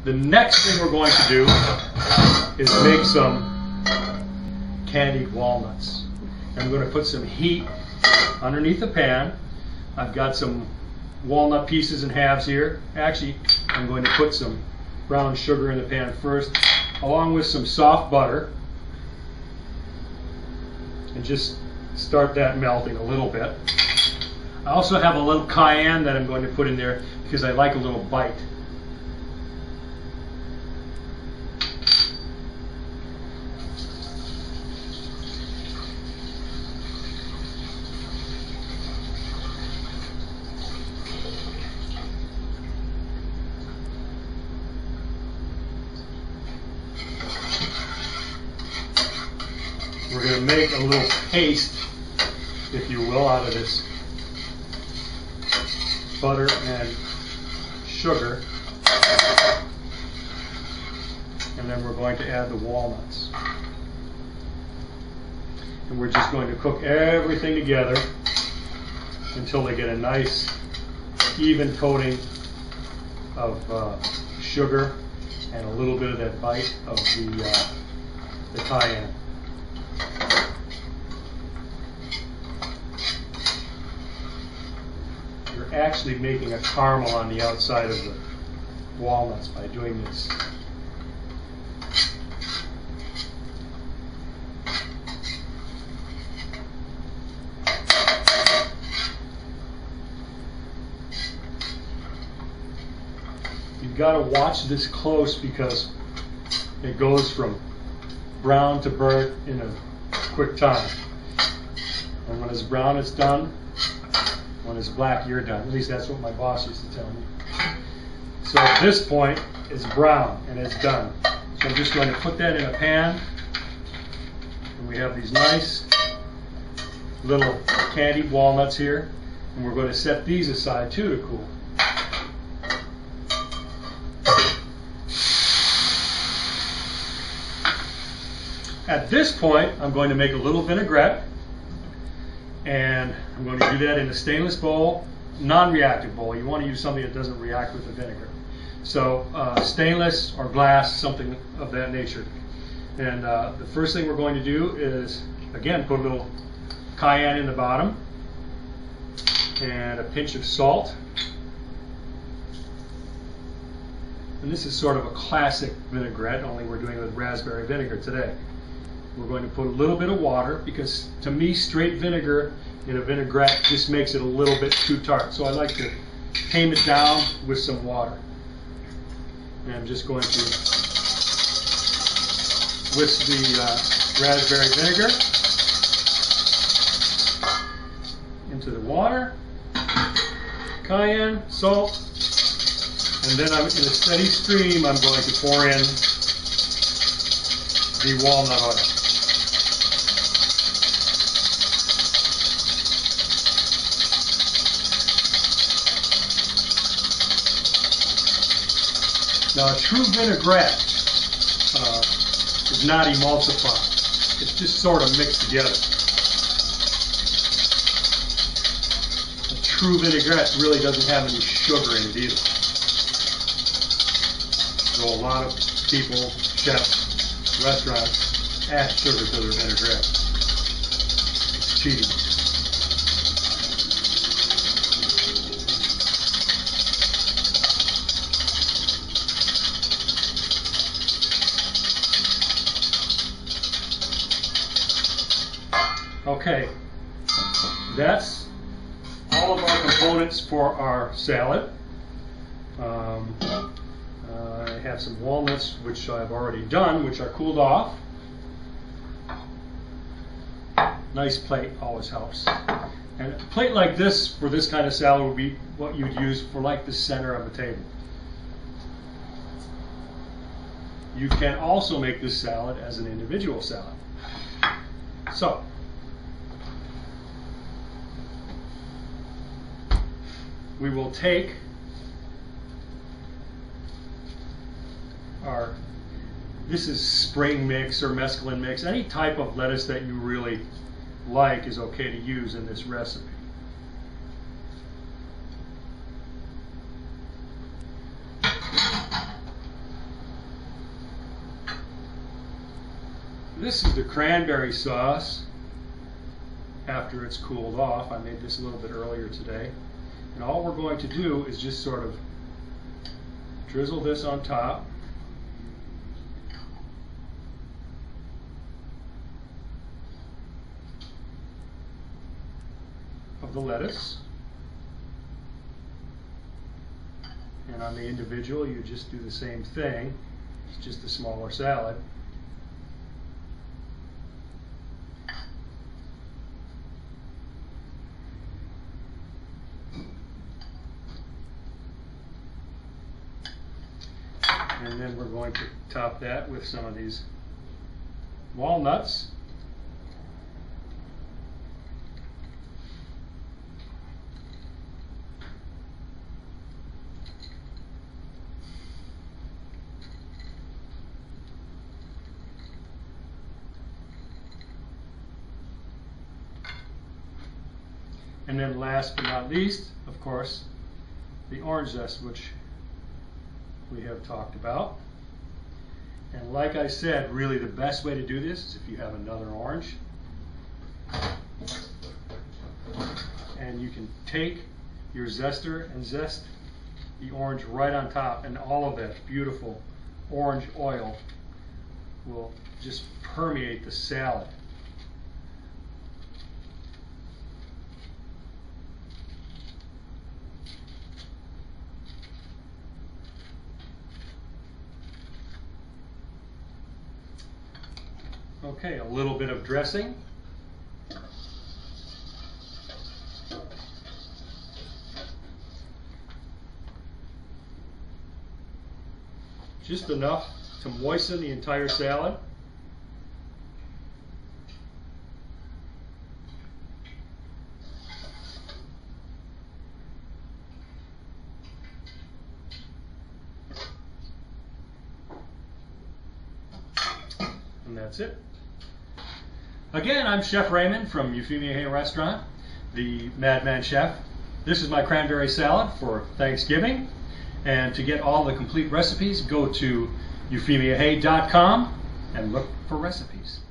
The next thing we're going to do is make some candied walnuts. I'm going to put some heat underneath the pan. I've got some walnut pieces in halves here. Actually, I'm going to put some brown sugar in the pan first, along with some soft butter, and just start that melting a little bit. I also have a little cayenne that I'm going to put in there because I like a little bite. We're going to make a little paste, if you will, out of this butter and sugar. And then we're going to add the walnuts. And we're just going to cook everything together until they get a nice even coating of sugar and a little bit of that bite of the cayenne. You're actually making a caramel on the outside of the walnuts by doing this. You've got to watch this close because it goes from brown to burnt in a quick time. And when it's brown, it's done. When it's black, you're done. At least that's what my boss used to tell me. So at this point, it's brown and it's done. So I'm just going to put that in a pan. And we have these nice little candied walnuts here. And we're going to set these aside too to cool. At this point, I'm going to make a little vinaigrette. And I'm going to do that in a stainless bowl, non-reactive bowl. You want to use something that doesn't react with the vinegar. So stainless or glass, something of that nature. And the first thing we're going to do is, again, put a little cayenne in the bottom and a pinch of salt. And this is sort of a classic vinaigrette, only we're doing it with raspberry vinegar today. We're going to put a little bit of water because to me straight vinegar in a vinaigrette just makes it a little bit too tart. So I like to tame it down with some water. And I'm just going to whisk the raspberry vinegar into the water, cayenne, salt, and then in a steady stream I'm going to pour in the walnut oil. Now, a true vinaigrette is not emulsified. It's just sort of mixed together. A true vinaigrette really doesn't have any sugar in it either. So a lot of people, chefs, restaurants, add sugar to their vinaigrette. It's cheating. Okay, that's all of our components for our salad. I have some walnuts, which I've already done, which are cooled off. Nice plate always helps. And a plate like this for this kind of salad would be what you'd use for like the center of the table. You can also make this salad as an individual salad. So, we will take this is spring mix or mesclun mix. Any type of lettuce that you really like is okay to use in this recipe. This is the cranberry sauce after it's cooled off. I made this a little bit earlier today. And all we're going to do is just sort of drizzle this on top. Of the lettuce. And on the individual, you just do the same thing. It's just a smaller salad. And then we're going to top that with some of these walnuts. And then last but not least, of course, the orange zest, which we have talked about. And like I said, really the best way to do this is if you have another orange. And you can take your zester and zest the orange right on top, and all of that beautiful orange oil will just permeate the salad. Okay, a little bit of dressing. Just enough to moisten the entire salad. And that's it. Again, I'm Chef Raymond from Euphemia Haye Restaurant, the Madman Chef. This is my cranberry salad for Thanksgiving. And to get all the complete recipes, go to euphemiahaye.com and look for recipes.